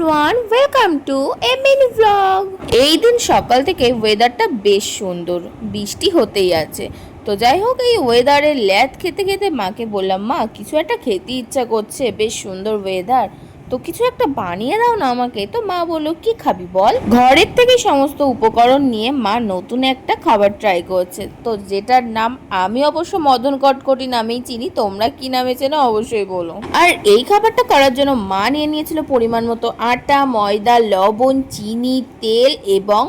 Everyone, welcome to A mini blog. এই দিন সকাল থেকে ওয়েদারটা বেশ সুন্দর, বৃষ্টি হতেই আছে। তো যাই হোক, এই ওয়েদারে ল্যাদ খেতে খেতে মাকে বললাম, মা কিছু একটা খেতে ইচ্ছা করছে, বেশ সুন্দর ওয়েদার, তো কিছু একটা বানিয়ে দাও না আমাকে। তো মা বললো, কি খাবি বল। ঘরের থেকে সমস্ত উপকরণ নিয়ে মা নতুন একটা খাবার ট্রাই করছে, তো যেটার নাম আমি অবশ্য মদন কটকটি নামেই চিনি, তোমরা কি নামে চেনো অবশ্যই বলো। আর এই খাবারটা করার জন্য মা নিয়ে নিয়েছিল পরিমাণ মতো আটা, ময়দা, লবণ, চিনি, তেল এবং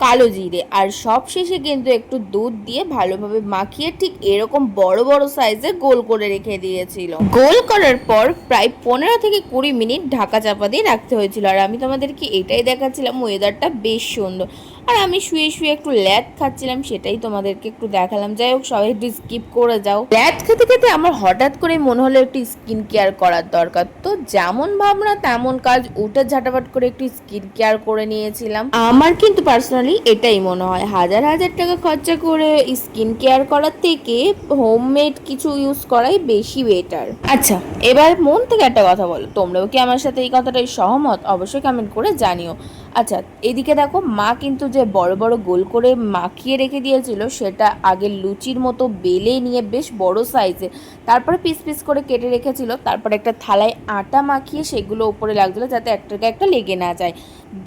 কালো জিরে, আর সব শেষে কিন্তু একটু দুধ দিয়ে ভালোভাবে মাখিয়ে ঠিক এরকম বড় বড় সাইজের গোল করে রেখে দিয়েছিল। গোল করার পর প্রায় 15 থেকে 20 মিনিট ঢাকা চাপা দিয়ে রাখতে হয়েছিল। আর আমি তোমাদেরকে এটাই দেখাচ্ছিলাম, ওয়েদারটা বেশ সুন্দর, আর আমি শুয়ে শুয়ে একটু ল্যাদ খাচ্ছিলাম, সেটাই তোমাদেরকে একটু দেখালাম। যাই হোক, সবাই একটু স্কিপ করে যাও। ল্যাদ খেতে খেতে আমার হঠাৎ করে মনে হলো একটু স্কিন কেয়ার করার দরকার, তো যেমন ভাবনা তেমন কাজ, উঠে ঝাঁটাপাট করে একটু স্কিন কেয়ার করে নিয়েছিলাম। আমার কিন্তু পার্সোনালি এটাই মনে হয়, হাজার হাজার টাকা খরচা করে স্কিন কেয়ার করার থেকে হোমমেড কিছু ইউজ করাই বেশি বেটার। আচ্ছা, এবার মন থেকে একটা কথা বলো, তোমরাও কি আমার সাথে এই কথাটাই সহমত? অবশ্যই কমেন্ট করে জানিও। আচ্ছা, এদিকে দেখো, মা কিন্তু যে বড় বড় গোল করে মাখিয়ে রেখে দিয়েছিল, সেটা আগে লুচির মতো বেলে নিয়ে বেশ বড় সাইজে, তারপরে পিস পিস করে কেটে রেখেছিল। তারপরে একটা থালায় আটা মাখিয়ে সেগুলো উপরে লাগছিল যাতে একটাকে একটা লেগে না যায়।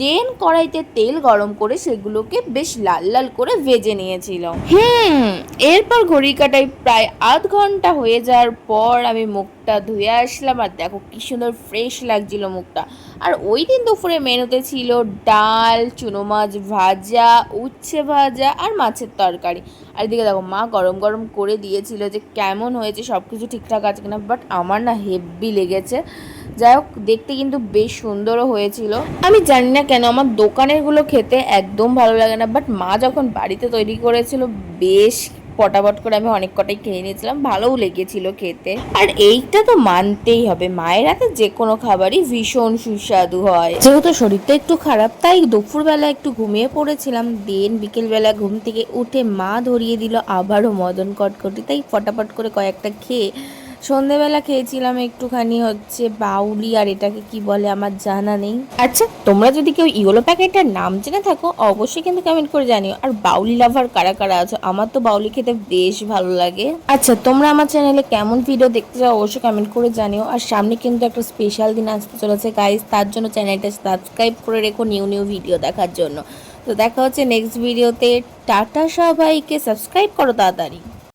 দেন কড়াইতে তেল গরম করে সেগুলোকে বেশ লাল লাল করে ভেজে নিয়েছিল। এরপর ঘড়ি কাটায় প্রায় আধ ঘন্টা হয়ে যাওয়ার পর আমি মুখটা ধুয়ে আসলাম, আর দেখো কি সুন্দর ফ্রেশ লাগছিল মুখটা। আর ওই দিন দুপুরে মেনুতে ছিল ডাল, চুনো মাছ ভাজা, উচ্ছে ভাজা আর মাছের তরকারি। আর এদিকে দেখো, মা গরম গরম করে দিয়েছিল, যে কেমন হয়েছে, সব কিছু ঠিকঠাক আছে কিনা। বাট আমার না হেভি লেগেছে। যাই হোক, দেখতে কিন্তু বেশ সুন্দরও হয়েছিল। আমি জানি না কেন আমার দোকানেরগুলো খেতে একদম ভালো লাগে না, বাট মা যখন বাড়িতে তৈরি করেছিল বেশ পটাপট করে আমি অনেক কটাই খেয়ে নিয়েছিলাম, ভালোও লেগেছিল খেতে। আর এইটা তো মানতেই হবে, মায়ের হাতে যে কোনো খাবারই ভীষণ সুস্বাদু হয়। যেহেতু শরীরটা একটু খারাপ, তাই দুপুরবেলা একটু ঘুমিয়ে পড়েছিলাম। দেন বিকেলবেলা ঘুম থেকে উঠে মা ধরিয়ে দিল আবারও মদন কটকটি, তাই ফটাফট করে কয়েকটা খেয়ে সন্ধেবেলা খেয়েছিলাম একটুখানি বাউলি, আর এটাকে কি বলে আমার জানা নেই। আচ্ছা, তোমরা যদি কেউ ইয়েলো প্যাকেটটার নাম জেনে থাকো অবশ্যই কিন্তু কমেন্ট করে জানিও। আর বাউলি লাভার কারা কারা আছো? আমার তো বাউলি খেতে বেশ ভালো লাগে। আচ্ছা, তোমরা আমার চ্যানেলে কেমন ভিডিও দেখতে চাও অবশ্যই কমেন্ট করে জানিও। আর সামনে কিন্তু একটা স্পেশাল দিন আসতে চলেছে গাইস, তার জন্য চ্যানেলটা সাবস্ক্রাইব করে রেখো নিউ নিউ ভিডিও দেখার জন্য। তো দেখা হচ্ছে নেক্সট ভিডিওতে। টাটা সবাইকে, সাবস্ক্রাইব করো তাড়াতাড়ি।